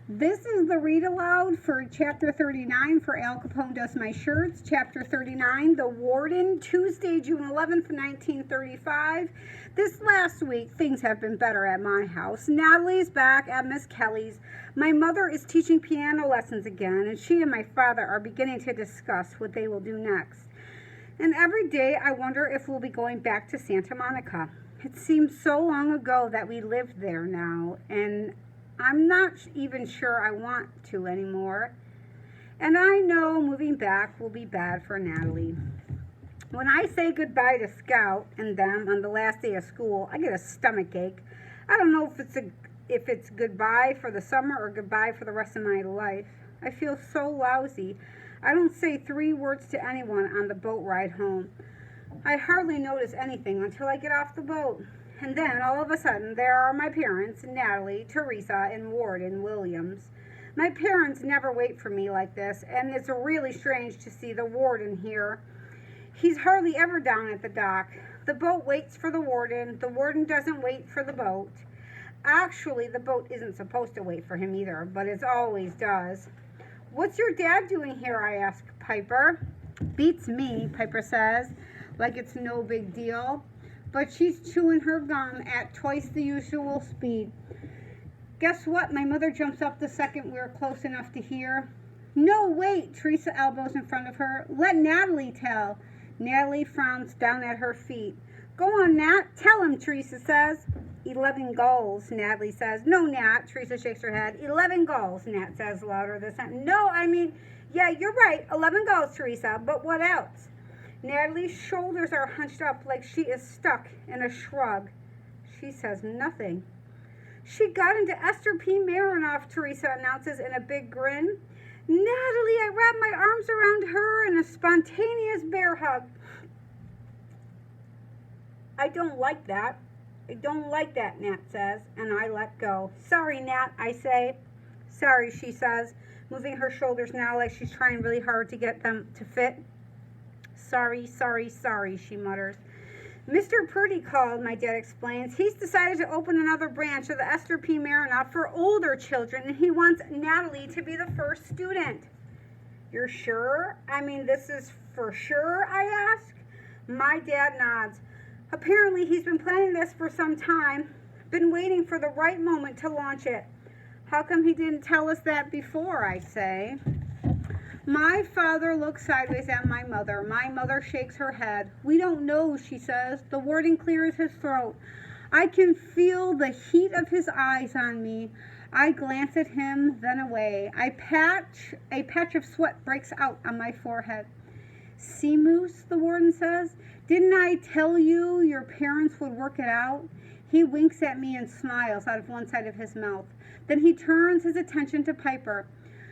This is the read aloud for chapter 39 for Al Capone Does My Shirts. Chapter 39, The Warden, Tuesday, June 11th, 1935. This last week, things have been better at my house. Natalie's back at Miss Kelly's. My mother is teaching piano lessons again, and she and my father are beginning to discuss what they will do next. And every day I wonder if we'll be going back to Santa Monica. It seems so long ago that we lived there now, and I'm not even sure I want to anymore. And I know moving back will be bad for Natalie. When I say goodbye to Scout and them on the last day of school, I get a stomach ache. I don't know if it's goodbye for the summer or goodbye for the rest of my life. I feel so lousy. I don't say 3 words to anyone on the boat ride home. I hardly notice anything until I get off the boat. And then, all of a sudden, there are my parents, Natalie, Teresa, and Warden Williams. My parents never wait for me like this, and it's really strange to see the warden here. He's hardly ever down at the dock. The boat waits for the warden doesn't wait for the boat. Actually, the boat isn't supposed to wait for him either, but it always does. "What's your dad doing here?" I ask Piper. "Beats me," Piper says, like it's no big deal. But she's chewing her gum at twice the usual speed. Guess what? My mother jumps up the second we're close enough to hear. "No, wait," Teresa elbows in front of her. "Let Natalie tell." Natalie frowns down at her feet. "Go on, Nat. Tell him," Teresa says. 11 goals, Natalie says. "No, Nat," Teresa shakes her head. 11 goals, Nat says louder this time. "No, yeah, you're right. 11 goals, Teresa. But what else?" Natalie's shoulders are hunched up like she is stuck in a shrug. She says nothing. "She got into Esther P. Marinoff," Teresa announces in a big grin. "Natalie," I wrap my arms around her in a spontaneous bear hug. I don't like that, Nat says, and I let go. "Sorry, Nat," I say. "Sorry," she says, moving her shoulders now like she's trying really hard to get them to fit. "Sorry, she mutters. "Mr. Purdy called," my dad explains. "He's decided to open another branch of the Esther P. Marinoff for older children, and he wants Natalie to be the first student." "You're sure? This is for sure?" I ask. My dad nods. "Apparently he's been planning this for some time, been waiting for the right moment to launch it." "How come he didn't tell us that before?" I say. My father looks sideways at my mother. My mother shakes her head. "We don't know," she says. The warden clears his throat. I can feel the heat of his eyes on me. I glance at him, then away. A patch of sweat breaks out on my forehead. "See, Moose," the warden says. "Didn't I tell you your parents would work it out?" He winks at me and smiles out of one side of his mouth. Then he turns his attention to Piper.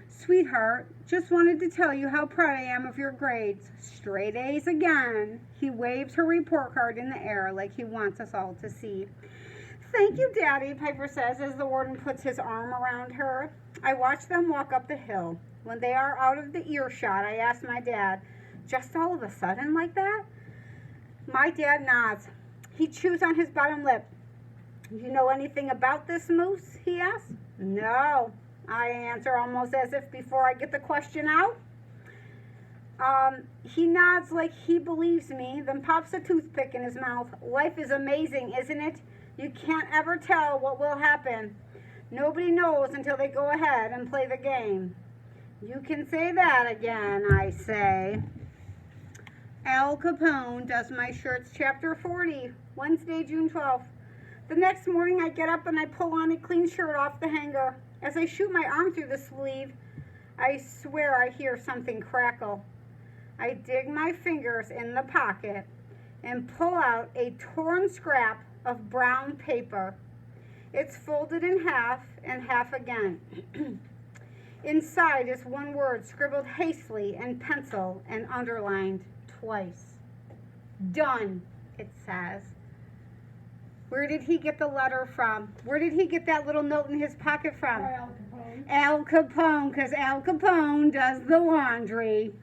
"Sweetheart, just wanted to tell you how proud I am of your grades. Straight A's again." He waves her report card in the air like he wants us all to see. "Thank you, Daddy," Piper says as the warden puts his arm around her. I watch them walk up the hill. When they are out of the earshot, I ask my dad, "Just all of a sudden like that?" My dad nods. He chews on his bottom lip. "You know anything about this, Moose?" he asks. "No," I answer, almost as if before I get the question out. He nods like he believes me, then pops a toothpick in his mouth. "Life is amazing, isn't it? You can't ever tell what will happen. Nobody knows until they go ahead and play the game." "You can say that again," I say. Al Capone Does My Shirts, Chapter 40, Wednesday, June 12th. The next morning I get up and I pull on a clean shirt off the hanger. As I shoot my arm through the sleeve, I swear I hear something crackle. I dig my fingers in the pocket and pull out a torn scrap of brown paper. It's folded in half and half again. Inside is one word scribbled hastily in pencil and underlined twice. "Done," it says. Where did he get the letter from? Where did he get that little note in his pocket from? Al Capone. Al Capone, because Al Capone does the laundry.